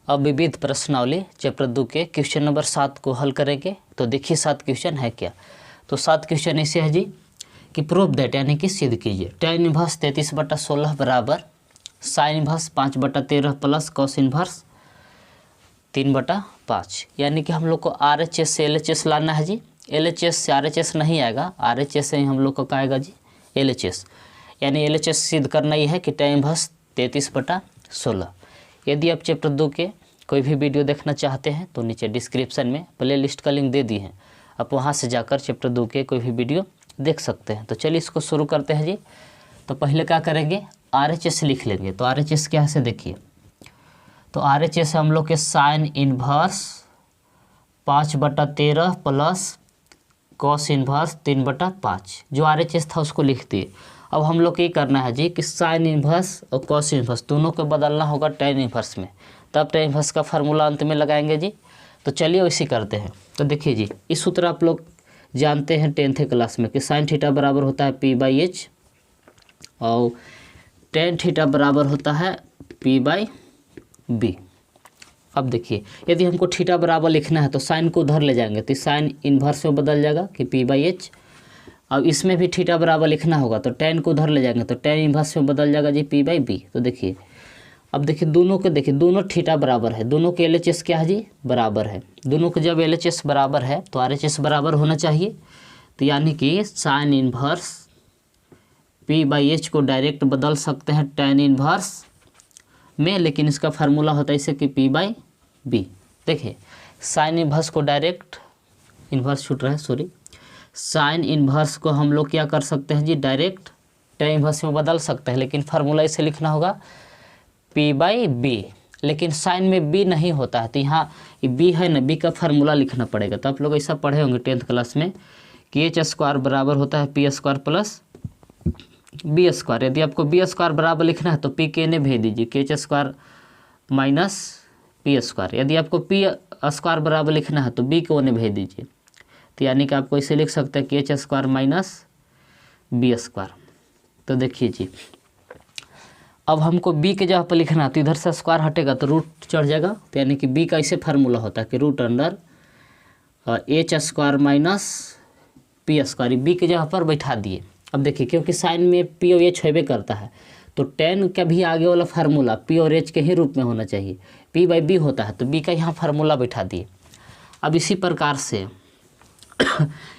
अब विविध प्रश्नावली चैप्टर 2 के क्वेश्चन नंबर 7 को हल करेंगे। तो देखिए 7 क्वेश्चन है क्या। तो 7 क्वेश्चन ऐसे है जी कि प्रूव दैट यानी कि सिद्ध कीजिए tan इनवर्स 33/16 बराबर sin inverse 5/13 plus cos inverse 3/5। यानी कि हम लोग को RHS से LHS लाना है जी। LHS से RHS नहीं आएगा, RHS से ही हम लोग को क्या आएगा जी LHS। यानी LHS सिद्ध करना ही है कि tan इनवर्स 33/16। यदि आप चैप्टर 2 के कोई भी वीडियो देखना चाहते हैं तो नीचे डिस्क्रिप्शन में प्ले लिस्ट का लिंक दे दी है, आप वहां से जाकर चैप्टर 2 के कोई भी वीडियो देख सकते हैं। तो चलिए इसको शुरू करते हैं जी। तो पहले क्या करेंगे, RHS लिख लेंगे। तो RHS क्या है देखिए, तो RHS हम लोग के sine inverse 5/13 plus cos inverse 3/5। जो RHS था उसको लिख दिए। अब हम लोग को ये करना है जी कि साइन इनवर्स और कॉस इनवर्स दोनों को बदलना होगा tan इनवर्स में, तब tan इनवर्स का फार्मूला अंत में लगाएंगे जी। तो चलिए वैसे करते हैं। तो देखिए जी, इस सूत्र आप लोग जानते हैं 10th क्लास में कि साइन थीटा बराबर होता है P/H और tan थीटा बराबर होता है P/B। अब देखिए, यदि हमको थीटा बराबर लिखना है तो साइन को उधर ले जाएंगे तो साइन इन्वर्स में बदल जाएगा कि P/H। अब इसमें भी थीटा बराबर लिखना होगा तो tan को उधर ले जाएंगे तो tan इन्वर्स में बदल जाएगा जी P/B। तो देखिए, अब देखिए दोनों के, देखिए दोनों थीटा बराबर है, दोनों के LHS क्या है जी बराबर है। दोनों के जब LHS बराबर है तो RHS बराबर होना चाहिए। तो यानी कि साइन इन्वर्स P/H को डायरेक्ट बदल सकते हैं tan इन्वर्स में, लेकिन इसका फार्मूला होता है इसे कि P/B। देखिए साइन इन्वर्स को डायरेक्ट, इन्वर्स छूट रहा है सॉरी, साइन इन्वर्स को हम लोग क्या कर सकते हैं जी डायरेक्ट tan इन्वर्स में बदल सकते हैं, लेकिन फार्मूला इसे लिखना होगा P/B। लेकिन साइन में B नहीं होता है, तो यहाँ B है ना, B का फार्मूला लिखना पड़ेगा। तो आप लोग ऐसा पढ़े होंगे 10th क्लास में कि H² बराबर होता है P² प्लस B²। यदि आपको B² बराबर लिखना है तो P के ने भेज दीजिए कि H² माइनस P²। यदि आपको P² बराबर लिखना है तो B को ने भेज दीजिए। तो यानी कि आपको इसे लिख सकते हैं कि H² माइनस B²। तो देखिए जी, अब हमको B के जगह पर लिखना है तो इधर से स्क्वायर हटेगा तो रूट चढ़ जाएगा। तो यानी कि B का इसे फार्मूला होता है कि √H² माइनस P²। B के जगह पर बैठा दिए। अब देखिए, क्योंकि साइन में P और H होबे करता है तो tan का भी आगे वाला फार्मूला P और H के ही रूप में होना चाहिए, P/B होता है। तो B का यहाँ फार्मूला बैठा दिए। अब इसी प्रकार से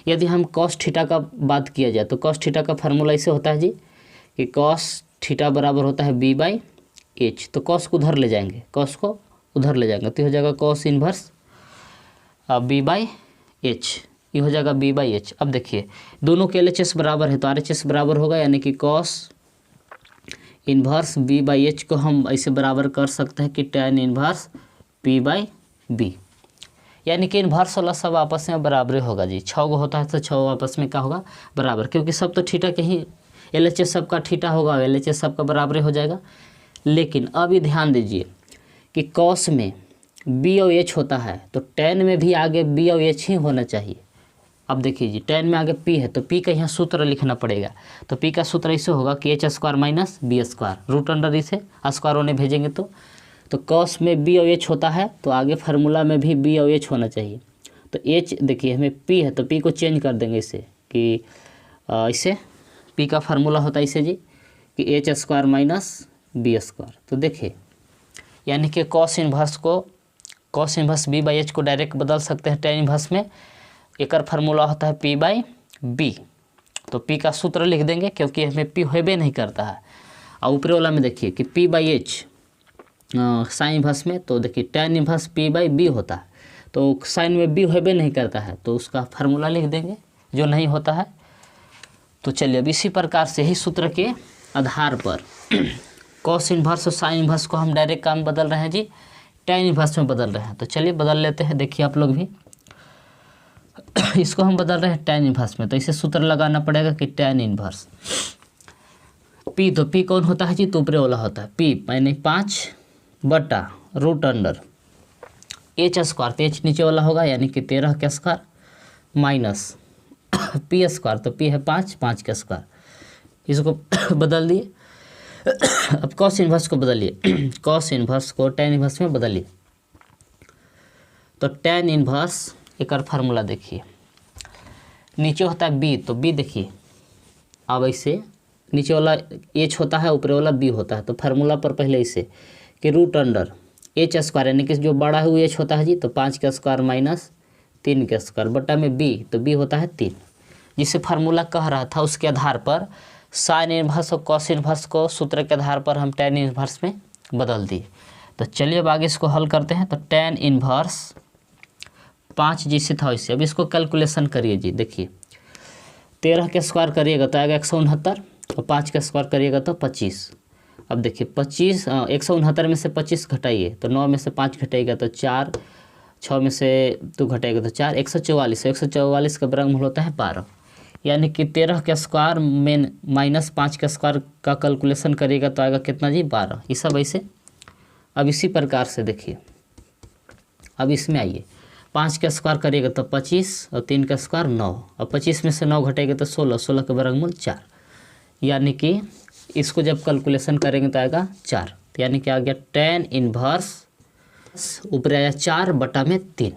यदि हम cos थीटा का बात किया जाए तो cos थीटा का फार्मूला ऐसे होता है जी कि cos थीटा बराबर होता है B/H। तो cos को उधर ले जाएंगे, cos को उधर ले जाएंगे तो हो जाएगा cos इन्वर्स B/H, ये हो जाएगा B/H। अब देखिए दोनों के LHS बराबर है तो RHS बराबर होगा, यानी कि cos इन्वर्स B/H को हम ऐसे बराबर कर सकते हैं कि tan इन्वर्स P/B। यानी कि इन्वर्स वाला सब आपस में बराबर होगा जी। 6 गो होता है तो 6 आपस में क्या होगा बराबर, क्योंकि सब तो थीटा के ही LHS सबका थीटा होगा, LHS सबका बराबर हो जाएगा। लेकिन अब ये ध्यान दीजिए कि cos में B और H होता है तो tan में भी आगे B और H ही होना चाहिए। अब देखिए जी, tan में आगे P है तो P का यहाँ सूत्र लिखना पड़ेगा। तो P का सूत्र ऐसे होगा कि H² minus B², root under इसे स्क्वायर होने भेजेंगे तो cos में B और H होता है तो आगे फार्मूला में भी B और H होना चाहिए। तो H देखिए हमें P है तो P को चेंज कर देंगे इसे कि इसे P का फार्मूला होता है इसे जी कि H² माइनस B²। तो देखिए यानी कि cos इन्वर्स B/H को डायरेक्ट बदल सकते हैं tan इन्वर्स में। एक फार्मूला होता है P/B। तो P का सूत्र लिख देंगे क्योंकि हमें P होबे नहीं करता है। और ऊपर वाला में देखिए कि P/H साइन इन्वर्स में, तो देखिए tan इन्वर्स P/B होता है। तो साइन में B होबे नहीं करता है तो उसका फार्मूला लिख देंगे जो नहीं होता है। तो चलिए अब इसी प्रकार से ही सूत्र के आधार पर cos इन्वर्स और साइन इन्वर्स को हम डायरेक्ट काम बदल रहे हैं जी, tan इन्वर्स में बदल रहे हैं। तो चलिए बदल लेते हैं। देखिए आप लोग भी इसको हम बदल रहे हैं tan इन्वर्स में, तो इसे सूत्र लगाना पड़ेगा कि tan इन्वर्स P, तो P कौन होता है जी, तो ऊपरे वाला होता है P यानी 5/√H²। तो H नीचे वाला होगा यानी कि 13 का स्क्वायर माइनस P², तो P है 5 का स्क्वायर। इसको बदल दिए। अब cos इन्वर्स को बदलिए, cos इन्वर्स को tan इन्वर्स में बदलिए। तो tan इन्वर्स एक फार्मूला देखिए, नीचे होता है b, तो b देखिए अब ऐसे नीचे वाला h होता है, ऊपर वाला b होता है, तो फार्मूला पर पहले इसे कि रूट अंडर h स्क्वायर यानी कि जो बड़ा है वो h होता है जी, तो 5 का स्क्वायर माइनस 3 का स्क्वायर बटा में b, तो b होता है 3। जिसे फार्मूला कह रहा था उसके आधार पर साइन इन्वर्स और कॉस इन्वर्स को सूत्र के आधार पर हम tan इन्वर्स में बदल दिए। तो चलिए अब आगे इसको हल करते हैं। तो tan इन्वर्स 5 जिसे था वैसे, अब इसको कैलकुलेशन करिए जी। देखिए 13 का स्क्वायर करिएगा तो आएगा 169, और 5 का स्क्वायर करिएगा तो 25। अब देखिए 25 169 में से 25 घटाइए तो 9 में से 5 घटाइएगा तो 4, 6 में से 2 घटाएगा तो 4, 144। 144 का वर्गमूल होता है 12, यानी कि 13 का स्क्वायर में माइनस 5 का स्क्वायर का कैलकुलेशन करिएगा तो आएगा कितना जी 12। ये सब ऐसे। अब इसी प्रकार से देखिए, अब इसमें आइए 5 का स्क्वायर करिएगा तो 25 और 3 का स्क्वायर 9, और 25 में से 9 घटेगा तो 16, 16 का वर्गमूल 4, यानी कि इसको जब कैलकुलेशन करेंगे तो आएगा 4। तो यानी कि आ गया tan इन्वर्स ऊपर आया 4 बटा में 3।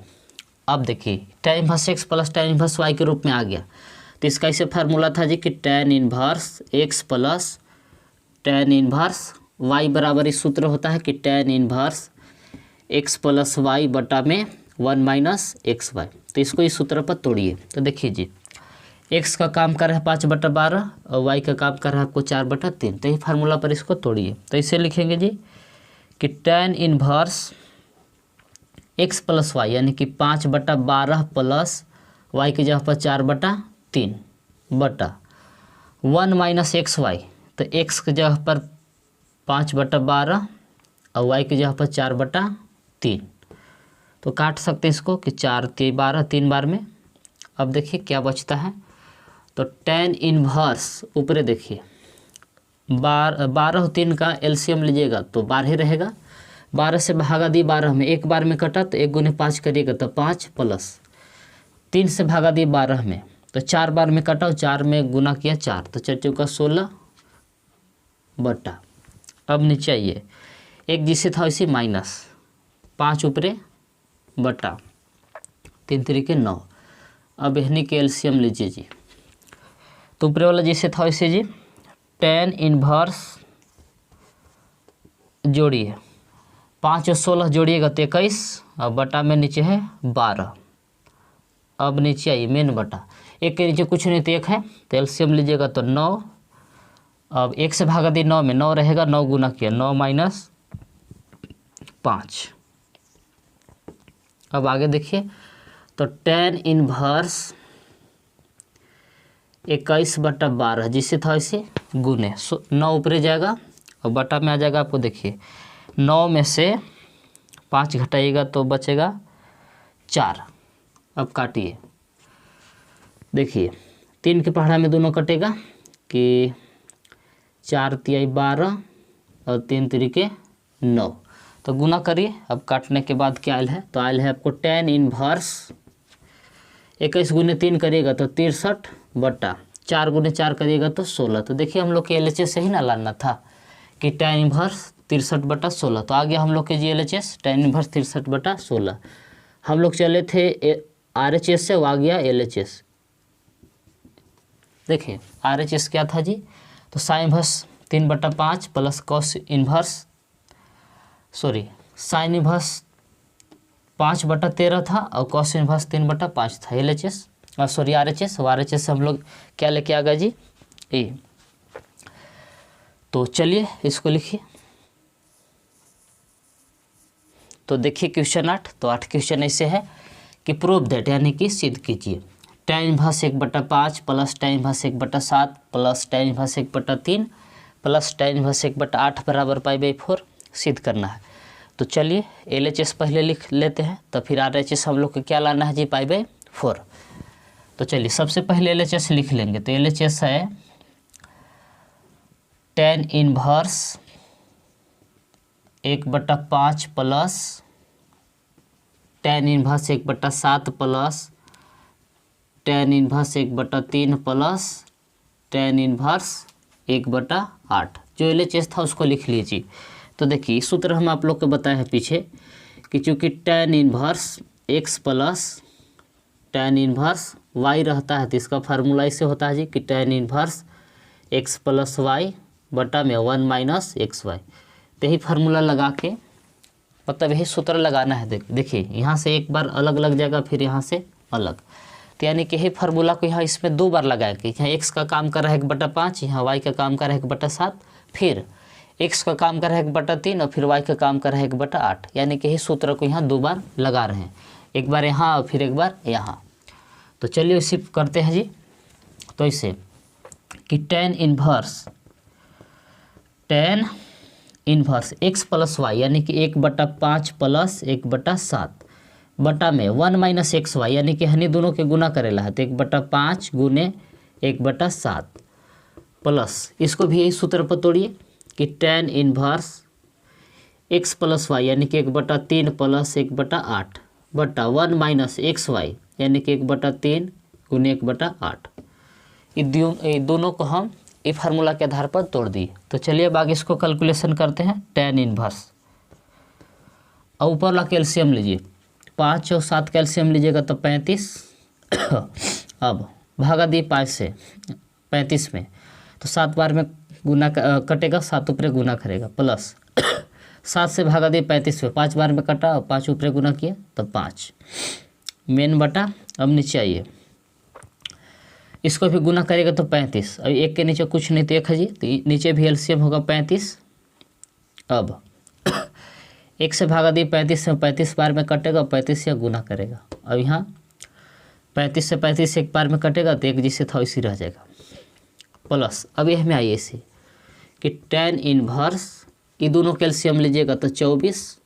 अब देखिए tan inverse x plus tan inverse y के रूप में आ गया। तो इसका इसे फार्मूला था जी कि tan inverse x plus tan inverse y बराबर इस सूत्र होता है कि tan inverse x plus y बटा में 1 माइनस एक्स वाई। तो इसको इस सूत्र पर तोड़िए। तो देखिए जी x का काम कर रहा है 5/12 और y का काम कर रहा है आपको 4/3। तो ये फार्मूला पर इसको तोड़िए। तो इसे लिखेंगे जी कि tan inverse x plus y यानी कि 5/12 प्लस y की जगह पर 4/3 बटा 1 माइनस एक्स वाई। तो x की जगह पर 5/12 और y की जगह पर 4/3। तो काट सकते हैं इसको कि 4 3 12 3 बार में। अब देखिए क्या बचता है। तो tan इन्वर्स ऊपरे देखिए 12 और 3 का एलसीएम लीजिएगा तो 12 रहेगा। 12 से भागा दी 12 में, एक बार में कटा तो 1 गुने 5 करिएगा तो 5 प्लस 3 से भागा दी 12 में तो 4 बार में कटा और 4 में गुना किया 4, तो 4 चौका 16 बटा। अब नीचे आइए, एक जिसे था वैसे माइनस 5 ऊपरे बटा 3 3 9। अब यहनी के एलसीएम लीजिए जी। तो ऊपरे वाला जैसे था वैसे जी tan इन्वर्स जोड़िए 5 और 16 जोड़िएगा तो 21 और बटा में नीचे है 12। अब नीचे आइए मेन बटा, एक के नीचे कुछ नहीं तो 1 है तो एलसीएम लीजिएगा तो 9। अब 1 से भागा दी 9 में, 9 रहेगा, 9 गुना किया 9 माइनस 5। अब आगे देखिए तो tan इन्वर्स 21/12 जिससे था वैसे गुने 9 ऊपरे जाएगा और बटा में आ जाएगा आपको। देखिए 9 में से 5 घटाइएगा तो बचेगा 4। अब काटिए, देखिए 3 के पहाड़ा में दोनों कटेगा कि 4 तिहाई 12 और 3 तिरिके 9, तो गुना करिए। अब काटने के बाद क्या आयल है, तो आयल है आपको tan इन्वर्स 21 गुने 3 करिएगा तो 63 बटा 4 गुने 4 करिएगा तो 16। तो देखिए हम लोग के LHS से ही ना लाना था कि tan इन्वर्स 63/16। तो आ गया हम लोग के जी LHS tan इन्वर्स 63/16। हम लोग चले थे RHS से, वो आ गया LHS। देखिए RHS क्या था जी, तो sign inverse 3/5 plus cos inverse sign inverse 5/13 था और कॉस इन्वर्स 3/5 था। LHS RHS। RHS से हम लोग क्या लेके आ गए जी ए। तो चलिए इसको लिखिए। तो देखिए क्वेश्चन 8। तो 8 क्वेश्चन ऐसे है कि प्रूव दैट यानी कि सिद्ध कीजिए tan inverse 1/5 plus tan inverse 1/7 plus tan inverse 1/3 plus tan inverse 1/8 बराबर π/4 सिद्ध करना है। तो चलिए LHS पहले लिख लेते हैं, तो फिर RHS हम लोग को क्या लाना है जी π/4। तो चलिए सबसे पहले LHS लिख लेंगे। तो LHS है tan inverse 1/5 plus tan inverse 1/7 plus tan inverse 1/3 plus tan inverse 1/8। जो LHS था उसको लिख लीजिए। तो देखिए सूत्र हम आप लोग को बताए हैं पीछे कि चूँकि tan inverse x plus tan inverse y रहता है तो इसका फार्मूला इससे होता है जी कि tan inverse x plus y बटा में 1 माइनस एक्स वाई। तो यही फार्मूला लगा के मतलब यही सूत्र लगाना है। देखिए यहाँ से एक बार अलग लग जाएगा, फिर यहाँ से अलग, तो यानी कि यही फार्मूला को यहाँ इसमें 2 बार लगाएंगे। यहाँ x का काम कर रहा है 1/5, यहाँ y का काम कर रहा है 1/7, फिर x का काम कर रहा है 1/3 और फिर y का काम कर रहा है 1/8, यानी कि यही सूत्र को यहाँ 2 बार लगा रहे हैं, एक बार यहाँ और फिर एक बार यहाँ। तो चलिए इसी करते हैं जी। तो इसे कि tan inverse x plus y यानी कि 1/5 प्लस 1/7 बटा में 1 माइनस एक्स वाई यानी कि हनी दोनों के गुना करेला है तो 1/5 गुने 1/7 प्लस इसको भी यही सूत्र पर तोड़िए कि tan inverse x plus y यानी कि 1/3 प्लस 1/8 बटा 1 माइनस एक्स वाई यानी कि 1/3 गुने 1/8। ये दोनों को हम ये फार्मूला के आधार पर तोड़ दिए। तो चलिए अब आगे इसको कैलकुलेशन करते हैं। tan इन्वर्स और ऊपर वाला कैल्शियम लीजिए, 5 और 7 कैल्शियम लीजिएगा तो 35। अब भागा दिए 5 से 35 में, तो 7 बार में गुना कटेगा, 7 ऊपर गुना करेगा, प्लस 7 से भागा दिए 35 में, 5 बार में कटा और 5 ऊपर गुना किया तो 5 मेन बटा। अब नीचे आइए, इसको भी गुना करेगा तो 35, अब एक के नीचे कुछ नहीं तो 1 है जी, तो नीचे भी एलसीएम होगा 35। अब 1 से भागा दिए 35 में, 35 बार में कटेगा, 35 से गुना करेगा। अब यहाँ 35 से 35 एक बार में कटेगा तो 1 जिससे था इसी रह जाएगा, प्लस अब यह में आइए इसे कि tan इन्वर्स ये दोनों कैल्शियम लीजिएगा तो 24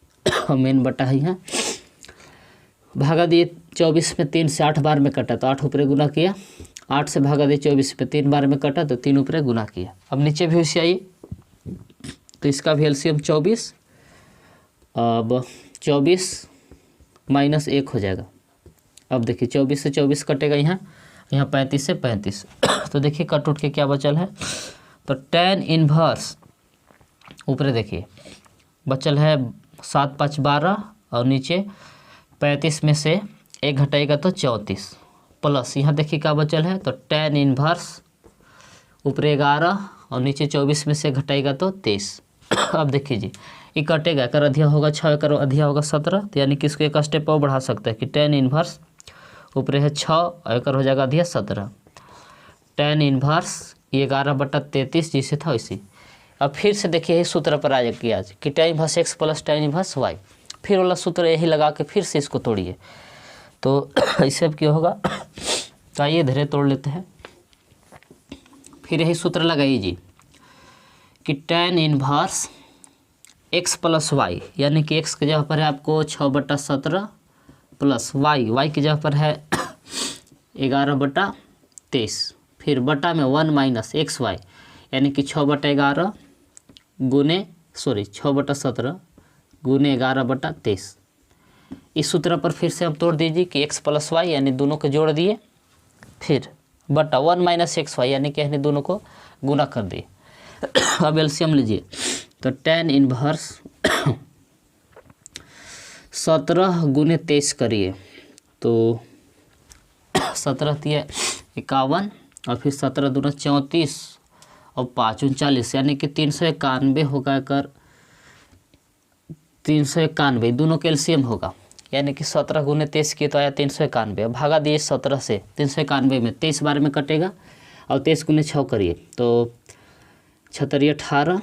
मेन बटा है, यहाँ भागा दिए 24 में, 3 से 8 बार में कटा तो 8 ऊपर गुना किया, 8 से भागा दिए 24 पे 3 बार में कटा तो 3 ऊपर गुना किया। अब नीचे भी उसे आइए तो इसका भी एलसीएम 24, अब 24 माइनस 1 हो जाएगा। अब देखिए 24 से 24 कटेगा, यहाँ 35 से 35 तो देखिए कट उठ के क्या बचल है, तो tan इन्वर्स ऊपर देखिए बचल है 7 5 12 और नीचे 35 में से 1 घटाएगा तो 34, प्लस यहाँ देखिए क्या बचल है, तो tan इन्वर्स ऊपर 11 और नीचे 24 में से घटाएगा तो 23। अब देखिए जी ये कटेगा, कर अधिया होगा 6, कर अधिया होगा 17, तो यानी कि इसको एक स्टेप और बढ़ा सकते हैं कि tan इन्वर्स ऊपर है 6 और एक हो जाएगा अधिया 17, tan इन्वर्स 11/33 जिसे था वैसे। अब फिर से देखिए यही सूत्र पर आ जाएगी आज कि tan inverse x plus tan inverse y, फिर वाला सूत्र यही लगा के फिर से इसको तोड़िए तो इससे अब क्या होगा। तो आइए धीरे तोड़ लेते हैं, फिर यही सूत्र लगाइए जी कि tan inverse x plus y यानी कि x की जगह पर है आपको 6/17 प्लस y की जगह पर है 11/23, फिर बटा में 1 माइनस एक्स वाई यानी कि 6/11 गुने 6/17 गुने 11/23। इस सूत्र पर फिर से आप तोड़ दीजिए कि x प्लस वाई यानी दोनों को जोड़ दिए, फिर बटा 1 माइनस एक्स वाई यानी कि दोनों को गुना कर दिए। अब एलसीएम लीजिए तो tan इन्वर्स 17 गुने 23 करिए तो 17 तिया 51 और फिर 17 दूना 34 और 5 39 यानी कि 391 होगा, कर 391 दोनों कैल्शियम होगा, यानी कि 17 गुने 23 किए तो आया 391, भागा दिए 17 से 391 में 23 बार में कटेगा और 23 गुने 6 करिए तो 6 18,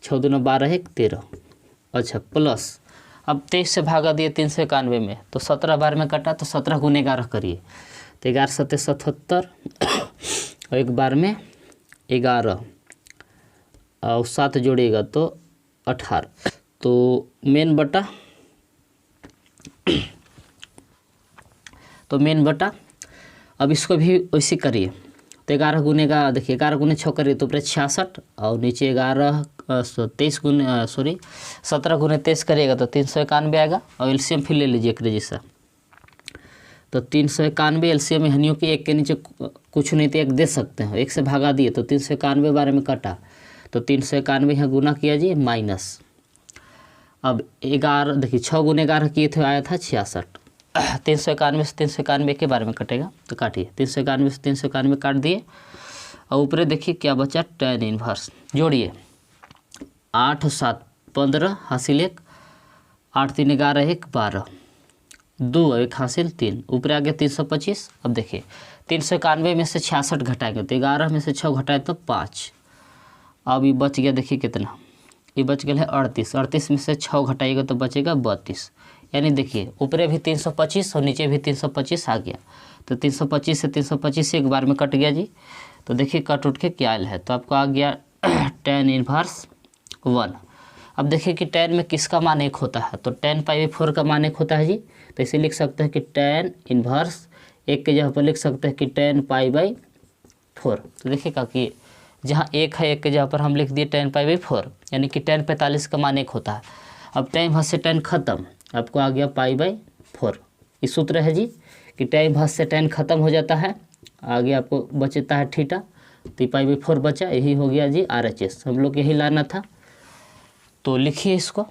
6 दूना 12 1 13, अच्छा प्लस अब 23 से भागा दिए 391 में तो 17 बार में कटा तो 17 गुने 11 करिए तो 11 7 77 और एक बार में 11 और 7 जोड़िएगा तो 18, तो मेन बटा अब इसको भी वैसे करिए तो 11 गुने का देखिए 11 गुने 6 करिए तो ऊपर 66 और नीचे 17 गुने 23 करिएगा तो 391 आएगा। और एलसीएम फिर ले लीजिए एक जैसा तो 391 एलसीएम हनियों की एक के नीचे कुछ नहीं तो एक दे सकते हैं, एक से भागा दिए तो 391 बारे में कटा तो 391 यहाँ गुना किया जी माइनस, अब 11 देखिए 6 गुने 11 किए थे आया था 66, 391 से 391 के बारे में कटेगा, तो काटिए। 391 से 391 काट दिए और ऊपरे देखिए क्या बचा, tan इनवर्स। जोड़िए 8 7 15 हासिल 1, 8 3 11 1 12, 2 1 हासिल 3, ऊपर आ गया 325। अब देखिए 391 में से 66 घटाएंगे तो 11 में से 6 घटाए तो 5। अब ये बच गया, देखिए कितना, ये बच गया है 38। 38 में से 6 घटाइएगा तो बचेगा 32। यानी देखिए ऊपरे भी 325 और नीचे भी 325 आ गया, तो 325 से 325 एक बार में कट गया जी। तो देखिए कट उठ के क्या आयल है, तो आपको आ गया tan इनवर्स 1। अब देखिए कि tan में किसका मान 1 होता है, तो tan π/4 का मान 1 होता है जी। तो इसे लिख सकते हैं कि tan इनवर्स 1 के जगह पर लिख सकते हैं कि tan π/4। तो देखिएगा कि जहाँ 1 है 1 के जगह पर हम लिख दिए tan π/4, यानी कि tan 45 का मान 1 होता है। अब tan इनवर्स से tan खत्म, आपको आ गया π/4। इस सूत्र है जी कि tan इनवर्स से tan खत्म हो जाता है, आगे आपको बचता है थीटा, तो π/4 बचा, यही हो गया जी RHS। हम लोग यही लाना था, तो लिखिए इसको।